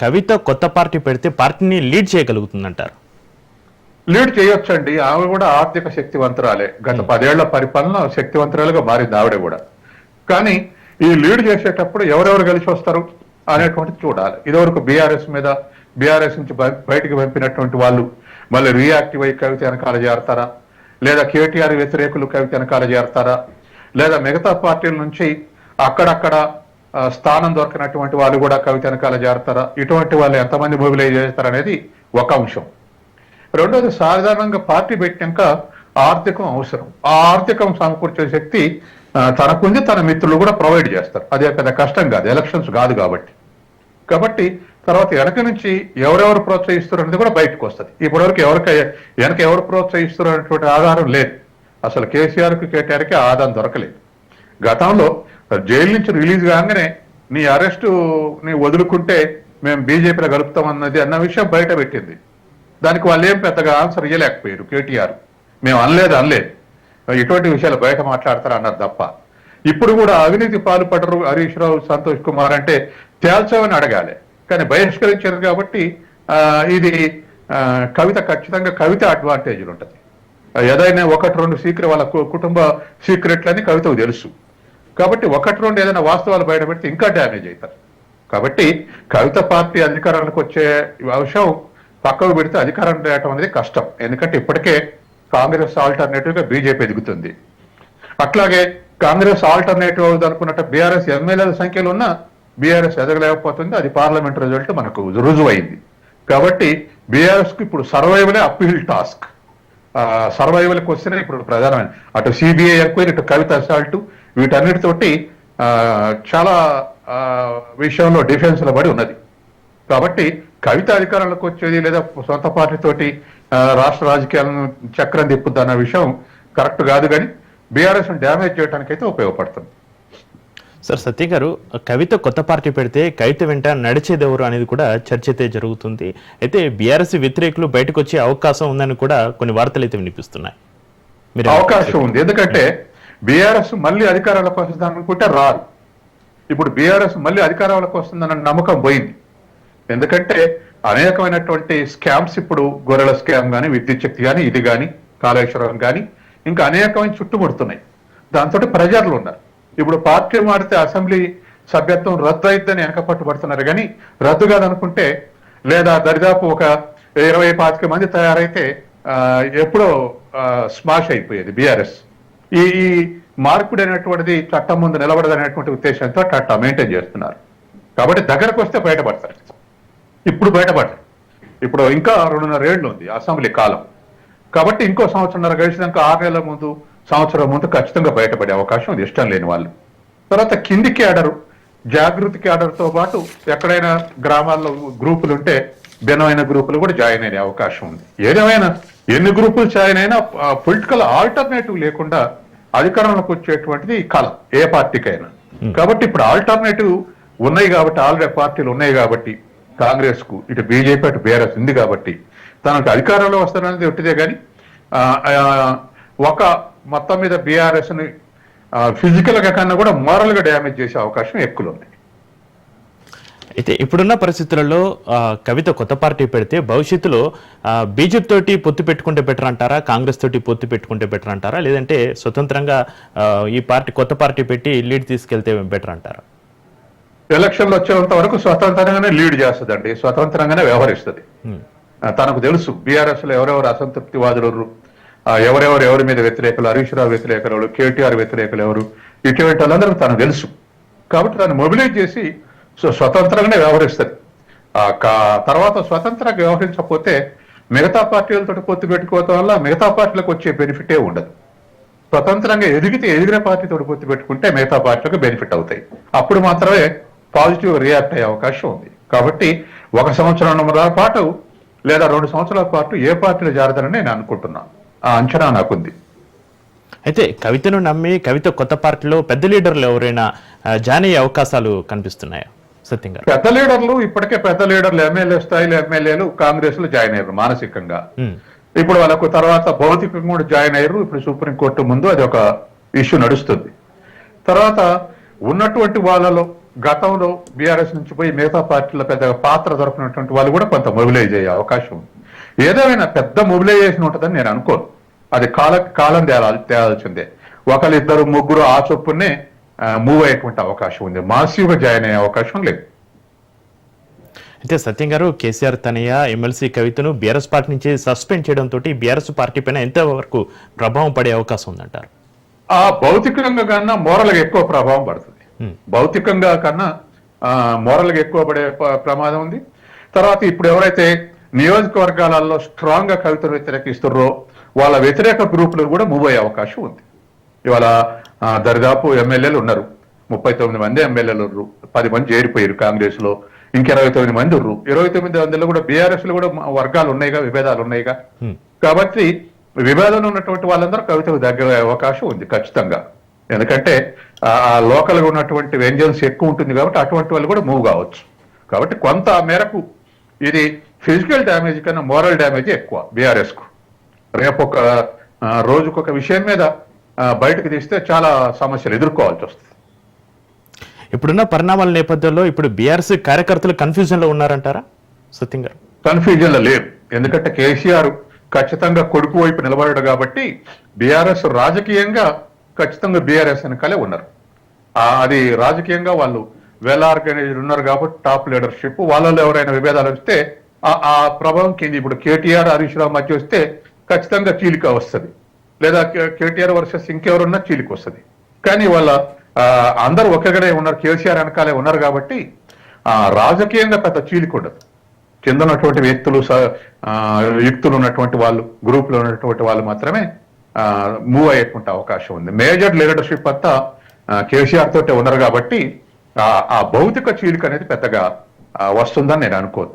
కవిత కొత్త పార్టీ పెడితే పార్టీని లీడ్ చేయగలుగుతుందంటారు? లీడ్ చేయొచ్చండి. ఆమె కూడా ఆర్థిక శక్తివంతురాలే. గత 10 ఏళ్ల పరిపాలన శక్తివంతురాలుగా మారింది ఆవిడ కూడా. కానీ ఈ లీడ్ చేసేటప్పుడు ఎవరెవరు కలిసి వస్తారు అనేటువంటిది చూడాలి. ఇదివరకు బీఆర్ఎస్ నుంచి బయటికి పంపినటువంటి వాళ్ళు మళ్ళీ రియాక్టివ్ అయ్యి కవిత వెనకాల చేరతారా, లేదా కేటీఆర్ వ్యతిరేకులు కవిత వెనకాల చేరతారా, లేదా మిగతా పార్టీల నుంచి అక్కడక్కడ స్థానం దొరికినటువంటి వాళ్ళు కూడా కవిత వెనకాల చేరతారా, ఇటువంటి వాళ్ళు ఎంతమంది మొబిలైజ్ చేస్తారనేది ఒక అంశం. రెండోది, సాధారణంగా పార్టీ పెట్టాక ఆర్థికం అవసరం. ఆ ఆర్థికం సమకూర్చే శక్తి తనకుంది, తన మిత్రులు కూడా ప్రొవైడ్ చేస్తారు. అదే పెద్ద కష్టం కాదు, ఎలక్షన్స్ కాదు కాబట్టి తర్వాత వెనక నుంచి ఎవరెవరు ప్రోత్సహిస్తారు అనేది కూడా బయటకు వస్తుంది. ఇప్పటివరకు వెనక ఎవరు ప్రోత్సహిస్తారు అనేటువంటి ఆధారం లేదు. అసలు కేసీఆర్కి కేటీఆర్కి ఆధారం దొరకలేదు. గతంలో జైలు నుంచి రిలీజ్ కాగానే నీ అరెస్టు నీ వదులుకుంటే మేము బీజేపీలో కలుపుతామన్నది అన్న విషయం బయట పెట్టింది. దానికి వాళ్ళు ఏం పెద్దగా ఆన్సర్ ఇవ్వలేకపోయారు. కేటీఆర్ మేము అనలేదు ఇటువంటి విషయాలు బయట మాట్లాడతారు అన్నారు తప్ప. ఇప్పుడు కూడా అవినీతి పాల్పడరు హరీష్ రావు, సంతోష్ కుమార్ అంటే తేల్చమని అడగాలి, కానీ బహిష్కరించారు. కాబట్టి ఇది ఖచ్చితంగా కవిత అడ్వాంటేజ్లు ఉంటుంది. ఏదైనా 1-2 వాళ్ళ కుటుంబ సీక్రెట్లని కవితకు తెలుసు. కాబట్టి 1-2 ఏదైనా వాస్తవాలు బయట పెడితే ఇంకా డ్యామేజ్ అవుతారు. కాబట్టి కవిత పార్టీ అధికారానికి వచ్చే అంశం పక్కకు పెడితే అధికారం తేవటం అనేది కష్టం. ఎందుకంటే ఇప్పటికే కాంగ్రెస్ ఆల్టర్నేటివ్ గా బీజేపీ ఎదుగుతుంది. అట్లాగే కాంగ్రెస్ ఆల్టర్నేటివ్ అవుతుంది అనుకున్నట్టు బీఆర్ఎస్ ఎమ్మెల్యేల సంఖ్యలో ఉన్న బీఆర్ఎస్ ఎదగలేకపోతుంది. అది పార్లమెంట్ రిజల్ట్ మనకు రుజువైంది. కాబట్టి బీఆర్ఎస్ కు ఇప్పుడు సర్వైవలే అప్పీల్ టాస్క్. సర్వైవల్కి వస్తేనే ఇప్పుడు ప్రధానమైన అటు సిబిఐ ఎంక్వైరీ, ఇటు కవిత అసాల్ట్, వీటన్నిటితోటి చాలా విషయంలో డిఫెన్స్ లో పడి ఉన్నది. కాబట్టి కవిత అధికారంలోకి వచ్చేది లేదా సొంత పార్టీతోటి రాష్ట్ర రాజకీయాలను చక్రం తిప్పుద్ది అన్న విషయం కరెక్ట్ కాదు, కానీ బీఆర్ఎస్ డ్యామేజ్ చేయడానికి అయితే ఉపయోగపడుతుంది. సార్, సత్య గారు, కవిత కొత్త పార్టీ పెడితే కవిత వెంట నడిచేదెవరు అనేది కూడా చర్చ అయితే జరుగుతుంది. అయితే బీఆర్ఎస్ వ్యతిరేకులు బయటకు వచ్చే అవకాశం ఉందని కూడా కొన్ని వార్తలు అయితే వినిపిస్తున్నాయి. అవకాశం ఉంది, ఎందుకంటే బీఆర్ఎస్ మళ్ళీ అధికారంలోకి వస్తుంది అనుకుంటే రాదు. ఇప్పుడు బీఆర్ఎస్ మళ్ళీ అధికారంలోకి వస్తుందన్న నమ్మకం పోయింది. ఎందుకంటే అనేకమైనటువంటి స్కామ్స్ ఇప్పుడు గొర్రెల స్కామ్ కానీ, విద్యుత్ శక్తి కానీ, ఇది కానీ, కాళేశ్వరం కానీ ఇంకా అనేకమైన చుట్టుముడుతున్నాయి. దాంతో ప్రజలు ఉన్నారు. ఇప్పుడు పార్టీ మారితే అసెంబ్లీ సభ్యత్వం రద్దు అయిద్దని వెనకపట్టు పడుతున్నారు, కానీ రద్దు కాదనుకుంటే లేదా దరిదాపు ఒక 20-25 మంది తయారైతే ఎప్పుడో స్మాష్ అయిపోయేది బీఆర్ఎస్. ఈ మార్పుడు అనేటువంటిది చట్టం ముందు నిలబడదనేటువంటి ఉద్దేశంతో అట్లా మెయింటైన్ చేస్తున్నారు. కాబట్టి దగ్గరకు వస్తే బయటపడతారు. ఇప్పుడు బయటపడతారు. ఇప్పుడు ఇంకా 2.5 ఏళ్ళు ఉంది అసెంబ్లీ కాలం. కాబట్టి ఇంకో 1.5 సంవత్సరం గడిచినాక 6 నెలల ముందు, సంవత్సరం ముందు ఖచ్చితంగా బయటపడే అవకాశం ఉంది, ఇష్టం లేని వాళ్ళు. తర్వాత కింది క్యాడరు, జాగృతి క్యాడర్తో పాటు ఎక్కడైనా గ్రామాల్లో గ్రూపులు ఉంటే భిన్నమైన గ్రూపులు కూడా జాయిన్ అయ్యే అవకాశం ఉంది. ఏదేమైనా ఎన్ని గ్రూపులు జాయిన్ అయినా పొలిటికల్ ఆల్టర్నేటివ్ లేకుండా అధికారంలోకి వచ్చేటువంటిది కళ ఏ పార్టీకైనా. కాబట్టి ఇప్పుడు ఆల్టర్నేటివ్ ఉన్నాయి కాబట్టి, ఆల్రెడీ పార్టీలు ఉన్నాయి కాబట్టి, కాంగ్రెస్ కు ఇటు బీజేపీ అటు బీఆర్ఎస్ ఉంది కాబట్టి తనకు అధికారంలో వస్తారనేది ఒట్టిదే. కానీ ఒక మొత్తం మీద బీఆర్ఎస్ ని ఫిజికల్ గా కన్నా కూడా మోరల్ గా డ్యామేజ్ చేసే అవకాశం ఎక్కువ ఉంది. అయితే ఇప్పుడున్న పరిస్థితులలో కవిత కొత్త పార్టీ పెడితే భవిష్యత్తులో బీజేపీ తోటి పొత్తు పెట్టుకుంటే బెటర్ అంటారా, కాంగ్రెస్ తోటి పొత్తు పెట్టుకుంటే బెటర్ అంటారా, లేదంటే స్వతంత్రంగా ఈ పార్టీ కొత్త పార్టీ పెట్టి లీడ్ తీసుకెళ్తే బెటర్ అంటారా? ఎలక్షన్లు వచ్చేంత వరకు స్వతంత్రంగానే లీడ్ చేస్తుందండి, స్వతంత్రంగానే వ్యవహరిస్తుంది. తనకు తెలుసు బీఆర్ఎస్ లో ఎవరెవరు అసంతృప్తివాదులు, ఎవరి మీద వ్యతిరేకులు, హరీష్ రావు వ్యతిరేకులు, కేటీఆర్ వ్యతిరేకులు ఎవరు, ఇటువంటి వాళ్ళందరూ తనకు తెలుసు. కాబట్టి తను మొబిలైజ్ చేసి స్వతంత్రంగానే వ్యవహరిస్తుంది. తర్వాత స్వతంత్రంగా వ్యవహరించకపోతే మిగతా పార్టీలతో పొత్తు పెట్టుకోవడం వల్ల మిగతా పార్టీలకు వచ్చే బెనిఫిటే ఉండదు. స్వతంత్రంగా ఎదిగిన పార్టీతో పొత్తు పెట్టుకుంటే మిగతా పార్టీలకు బెనిఫిట్ అవుతాయి. అప్పుడు మాత్రమే పాజిటివ్ రియాక్ట్ అయ్యే అవకాశం ఉంది. కాబట్టి 1 సంవత్సరం పాటు లేదా 2 సంవత్సరాల పాటు ఏ పార్టీలో జారుతారని నేను అనుకుంటున్నాను. ఆ అంచనా నాకుంది. అయితే కవితను నమ్మి కవిత కొత్త పార్టీలో పెద్ద లీడర్లు ఎవరైనా జాయిన్ అయ్యే అవకాశాలు కనిపిస్తున్నాయా సత్యం గారు? పెద్ద లీడర్లు ఇప్పటికే పెద్ద లీడర్లు ఎమ్మెల్యే స్థాయిలో ఎమ్మెల్యేలు కాంగ్రెస్ లో జాయిన్ అయ్యారు మానసికంగా. ఇప్పుడు వాళ్ళకు తర్వాత భౌతికంగా కూడా జాయిన్ అయ్యారు. ఇప్పుడు సుప్రీంకోర్టు ముందు అది ఒక ఇష్యూ నడుస్తుంది. తర్వాత ఉన్నటువంటి వాళ్ళలో గతంలో బీఆర్ఎస్ నుంచి పోయి మిగతా పార్టీలో పెద్దగా పాత్ర దొరకనటువంటి వాళ్ళు కూడా కొంత మొబిలైజ్ అయ్యే అవకాశం ఉంది. ఏదేమైనా పెద్ద మొబిలైజేషన్ ఉంటుందని నేను అనుకోను. అది కాలం తేలాల్సిందే. ఒకరిద్దరు ముగ్గురు ఆ చొప్పునే మూవ్ అయ్యేటువంటి అవకాశం ఉంది. మాసివ్గా జాయిన్ అయ్యే అవకాశం లేదు. అయితే సత్యం గారు, కేసీఆర్ తనయ్య ఎమ్మెల్సీ కవితను బీఆర్ఎస్ పార్టీ నుంచి సస్పెండ్ చేయడంతో బీఆర్ఎస్ పార్టీ పైన ఎంతవరకు ప్రభావం పడే అవకాశం ఉందంటారు? ఆ భౌతికంగా కన్నా మోరల్గా ఎక్కువ ప్రభావం పడుతుంది. భౌతికంగా కన్నా మోరల్గా ఎక్కువ పడే ప్రమాదం ఉంది. తర్వాత ఇప్పుడు ఎవరైతే నియోజకవర్గాలలో స్ట్రాంగ్ గా కవితను వ్యతిరేకిస్తున్నారో వాళ్ళ వ్యతిరేక గ్రూపులు కూడా మూవ్ అయ్యే అవకాశం ఉంది. ఇవాళ దరిదాపు ఎమ్మెల్యేలు ఉన్నారు, 39 మంది ఎమ్మెల్యేలు ఉన్నారు, 10 మంది చేరిపోయారు కాంగ్రెస్ లో, ఇంక 29 మంది ఉన్నారు. 29 మందిలో కూడా బీఆర్ఎస్ లో కూడా వర్గాలు ఉన్నాయిగా, విభేదాలు ఉన్నాయిగా. కాబట్టి విభేదాలు ఉన్నటువంటి వాళ్ళందరూ కవితకు దగ్గర అవకాశం ఉంది ఖచ్చితంగా. ఎందుకంటే ఆ లోకల్ గా ఉన్నటువంటి వెంజన్స్ ఎక్కువ ఉంటుంది కాబట్టి అటువంటి వాళ్ళు కూడా మూవ్ కావచ్చు. కాబట్టి కొంత మేరకు ఇది ఫిజికల్ డ్యామేజ్ కన్నా మోరల్ డ్యామేజ్ ఎక్కువ బీఆర్ఎస్ కు. రేపు ఒక రోజుకొక విషయం మీద బయటకు తీస్తే చాలా సమస్యలు ఎదుర్కోవాల్సి వస్తుంది. ఇప్పుడున్న పరిణామాల నేపథ్యంలో ఇప్పుడు బీఆర్ఎస్ కార్యకర్తలు కన్ఫ్యూజన్ లో ఉన్నారంటారా సత్యం గారు? కన్ఫ్యూజన్ లో లేరు. ఎందుకంటే కేసీఆర్ ఖచ్చితంగా కొడుకు వైపు నిలబడ్డాడు కాబట్టి బీఆర్ఎస్ రాజకీయంగా ఖచ్చితంగా బీఆర్ఎస్ వెనకాలే ఉన్నారు. అది రాజకీయంగా వాళ్ళు వెల్ ఆర్గనైజ్డ్ ఉన్నారు కాబట్టి టాప్ లీడర్షిప్ వాళ్ళలో ఎవరైనా విభేదాలు వస్తే ఆ ప్రభావం కింద ఇప్పుడు కేటీఆర్ హరీష్ రావు మధ్య వస్తే ఖచ్చితంగా చీలిక వస్తుంది, లేదా కేటీఆర్ వర్సెస్ ఇంకెవరున్నా చీలిక వస్తుంది. కానీ వాళ్ళ అందరూ ఒక్కగడే ఉన్నారు, కేసీఆర్ వెనకాలే ఉన్నారు కాబట్టి రాజకీయంగా పెద్ద చీలిక ఉండదు. కింద ఉన్నటువంటి యుక్తులు ఉన్నటువంటి వాళ్ళు, గ్రూప్ లో ఉన్నటువంటి వాళ్ళు మాత్రమే మూవ్ అయ్యేటువంటి అవకాశం ఉంది. మేజర్ లీడర్షిప్ అంతా కేసీఆర్ తోటే ఉన్నారు కాబట్టి ఆ భౌతిక చీలిక అనేది పెద్దగా వస్తుందని నేను అనుకోను.